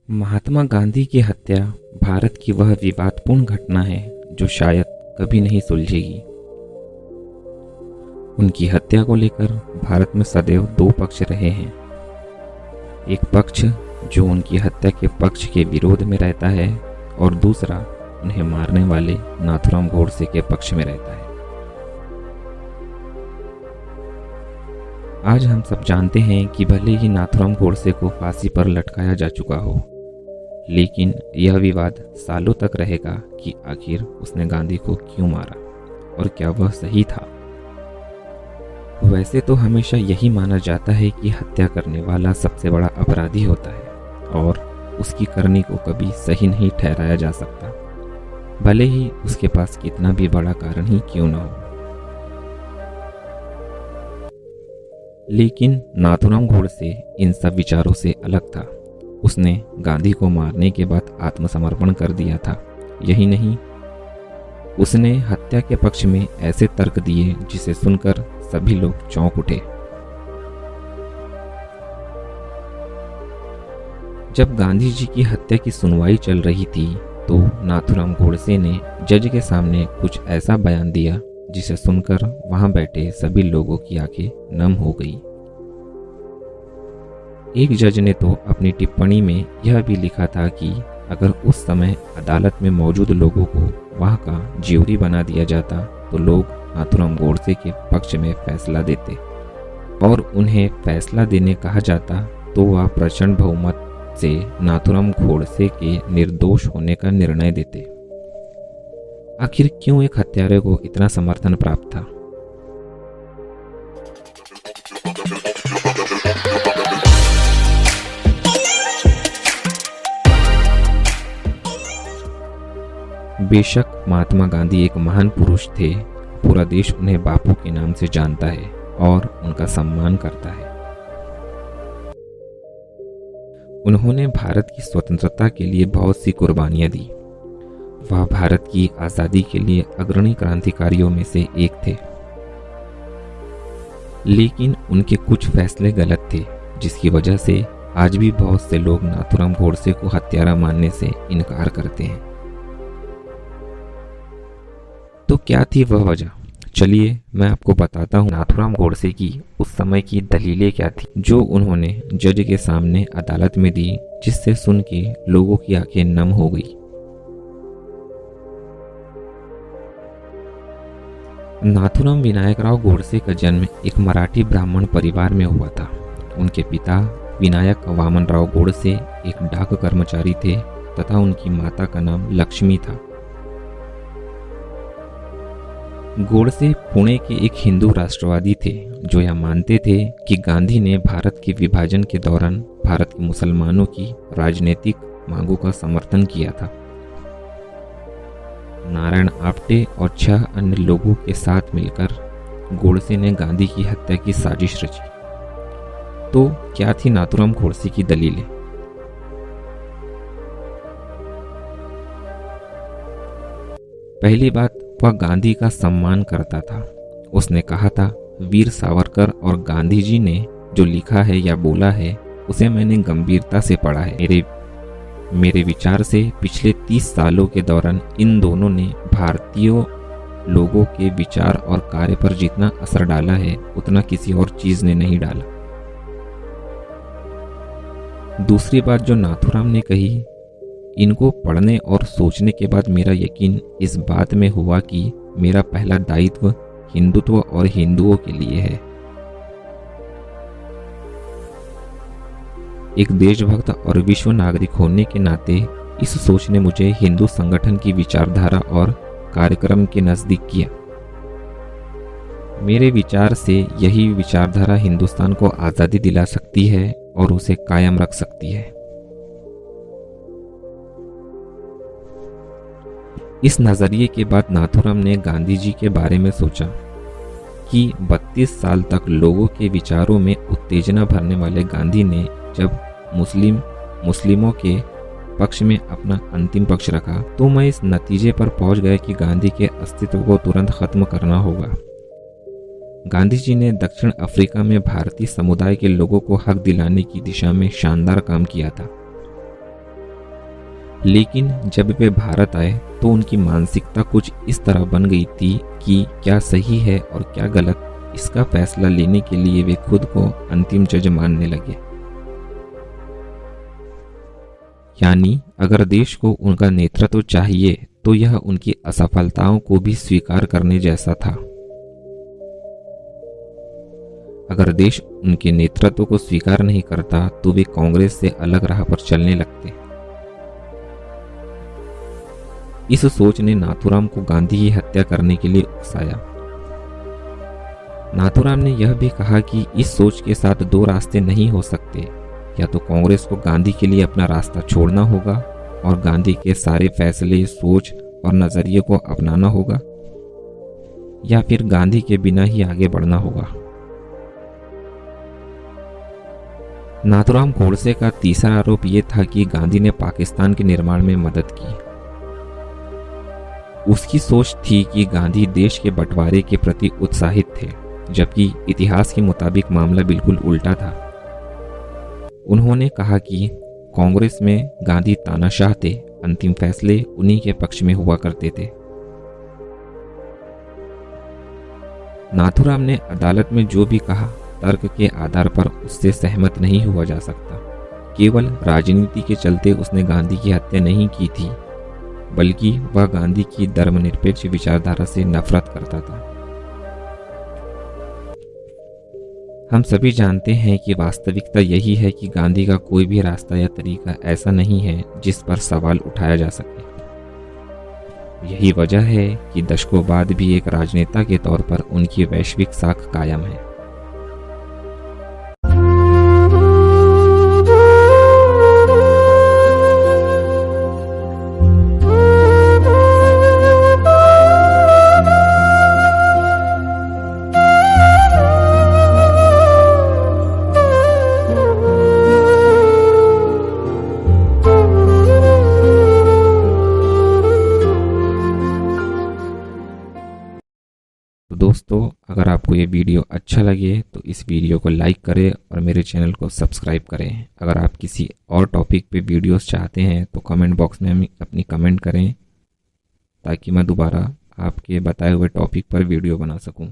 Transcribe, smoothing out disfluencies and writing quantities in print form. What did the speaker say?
महात्मा गांधी की हत्या भारत की वह विवादपूर्ण घटना है जो शायद कभी नहीं सुलझेगी। उनकी हत्या को लेकर भारत में सदैव दो पक्ष रहे हैं। एक पक्ष जो उनकी हत्या के पक्ष के विरोध में रहता है और दूसरा उन्हें मारने वाले नाथूराम गोडसे के पक्ष में रहता है। आज हम सब जानते हैं कि भले ही नाथूराम गोडसे को फांसी पर लटकाया जा चुका हो, लेकिन यह विवाद सालों तक रहेगा कि आखिर उसने गांधी को क्यों मारा और क्या वह सही था। वैसे तो हमेशा यही माना जाता है कि हत्या करने वाला सबसे बड़ा अपराधी होता है और उसकी करनी को कभी सही नहीं ठहराया जा सकता, भले ही उसके पास कितना भी बड़ा कारण ही क्यों न हो। लेकिन नाथूराम गोडसे इन सब विचारों से अलग था। उसने गांधी को मारने के बाद आत्मसमर्पण कर दिया था। यही नहीं, उसने हत्या के पक्ष में ऐसे तर्क दिए जिसे सुनकर सभी लोग चौंक उठे। जब गांधी जी की हत्या की सुनवाई चल रही थी तो नाथूराम गोडसे ने जज के सामने कुछ ऐसा बयान दिया जिसे सुनकर वहां बैठे सभी लोगों की आंखें नम हो गई। एक जज ने तो अपनी टिप्पणी में यह भी लिखा था कि अगर उस समय अदालत में मौजूद लोगों को वहां का ज्यूरी बना दिया जाता तो लोग नाथूराम गोडसे के पक्ष में फैसला देते और उन्हें फैसला देने कहा जाता तो वह प्रचंड बहुमत से नाथूराम गोडसे के निर्दोष होने का निर्णय देते। आखिर क्यों एक हत्यारे को इतना समर्थन प्राप्त था? बेशक महात्मा गांधी एक महान पुरुष थे। पूरा देश उन्हें बापू के नाम से जानता है और उनका सम्मान करता है। उन्होंने भारत की स्वतंत्रता के लिए बहुत सी कुर्बानियां दी। वह भारत की आजादी के लिए अग्रणी क्रांतिकारियों में से एक थे। लेकिन उनके कुछ फैसले गलत थे, जिसकी वजह से आज भी बहुत से लोग नाथूराम गोडसे को हत्यारा मानने से इनकार करते हैं। तो क्या थी वह वजह? चलिए मैं आपको बताता हूँ नाथूराम गोडसे की उस समय की दलीलें क्या थी जो उन्होंने जज के सामने अदालत में दी, जिससे सुन के लोगों की आंखें नम हो गई। नाथूराम विनायकराव गोडसे का जन्म एक मराठी ब्राह्मण परिवार में हुआ था। उनके पिता विनायक वामनराव गोडसे एक डाक कर्मचारी थे तथा उनकी माता का नाम लक्ष्मी था। गोडसे पुणे के एक हिंदू राष्ट्रवादी थे जो यह मानते थे कि गांधी ने भारत के विभाजन के दौरान भारत के मुसलमानों की राजनीतिक मांगों का समर्थन किया था। नारायण आप्टे और 6 अन्य लोगों के साथ मिलकर गोडसे ने गांधी की हत्या की साजिश रची। तो क्या थी नाथूराम गोडसे की दलीलें? पहली बात, वह गांधी का सम्मान करता था। उसने कहा था, वीर सावरकर और गांधी जी ने जो लिखा है या बोला है उसे मैंने गंभीरता से पढ़ा है। मेरे विचार से पिछले 30 सालों के दौरान इन दोनों ने भारतीय लोगों के विचार और कार्य पर जितना असर डाला है उतना किसी और चीज ने नहीं डाला। दूसरी बात जो नाथूराम ने कही, इनको पढ़ने और सोचने के बाद मेरा यकीन इस बात में हुआ कि मेरा पहला दायित्व हिंदुत्व और हिंदुओं के लिए है। एक देशभक्त और विश्व नागरिक होने के नाते इस सोच ने मुझे हिंदू संगठन की विचारधारा और कार्यक्रम के नजदीक किया। मेरे विचार से यही विचारधारा हिंदुस्तान को आजादी दिला सकती है और उसे कायम रख सकती है। इस नजरिए के बाद नाथूराम ने गांधी जी के बारे में सोचा कि 32 साल तक लोगों के विचारों में उत्तेजना भरने वाले गांधी ने जब मुस्लिमों के पक्ष में अपना अंतिम पक्ष रखा तो मैं इस नतीजे पर पहुंच गया कि गांधी के अस्तित्व को तुरंत खत्म करना होगा। गांधी जी ने दक्षिण अफ्रीका में भारतीय समुदाय के लोगों को हक दिलाने की दिशा में शानदार काम किया था। लेकिन जब वे भारत आए तो उनकी मानसिकता कुछ इस तरह बन गई थी कि क्या सही है और क्या गलत, इसका फैसला लेने के लिए वे खुद को अंतिम जज मानने लगे। यानी अगर देश को उनका नेतृत्व चाहिए तो यह उनकी असफलताओं को भी स्वीकार करने जैसा था। अगर देश उनके नेतृत्व को स्वीकार नहीं करता तो वे कांग्रेस से अलग राह पर चलने लगते। इस सोच ने नाथूराम को गांधी की हत्या करने के लिए उकसाया। नाथूराम ने यह भी कहा कि इस सोच के साथ दो रास्ते नहीं हो सकते, या तो कांग्रेस को गांधी के लिए अपना रास्ता छोड़ना होगा और गांधी के सारे फैसले, सोच और नजरिए को अपनाना होगा, या फिर गांधी के बिना ही आगे बढ़ना होगा। नाथूराम गोडसे का तीसरा आरोप यह था कि गांधी ने पाकिस्तान के निर्माण में मदद की। उसकी सोच थी कि गांधी देश के बंटवारे के प्रति उत्साहित थे, जबकि इतिहास के मुताबिक मामला बिल्कुल उल्टा था। उन्होंने कहा कि कांग्रेस में गांधी तानाशाह थे, अंतिम फैसले उन्हीं के पक्ष में हुआ करते थे। नाथूराम ने अदालत में जो भी कहा, तर्क के आधार पर उससे सहमत नहीं हुआ जा सकता। केवल राजनीति के चलते उसने गांधी की हत्या नहीं की थी, बल्कि वह गांधी की धर्मनिरपेक्ष विचारधारा से नफरत करता था। हम सभी जानते हैं कि वास्तविकता यही है कि गांधी का कोई भी रास्ता या तरीका ऐसा नहीं है जिस पर सवाल उठाया जा सके। यही वजह है कि दशकों बाद भी एक राजनेता के तौर पर उनकी वैश्विक साख कायम है। तो दोस्तों, अगर आपको ये वीडियो अच्छा लगे तो इस वीडियो को लाइक करें और मेरे चैनल को सब्सक्राइब करें। अगर आप किसी और टॉपिक पे वीडियोस चाहते हैं तो कमेंट बॉक्स में अपनी कमेंट करें, ताकि मैं दोबारा आपके बताए हुए टॉपिक पर वीडियो बना सकूं।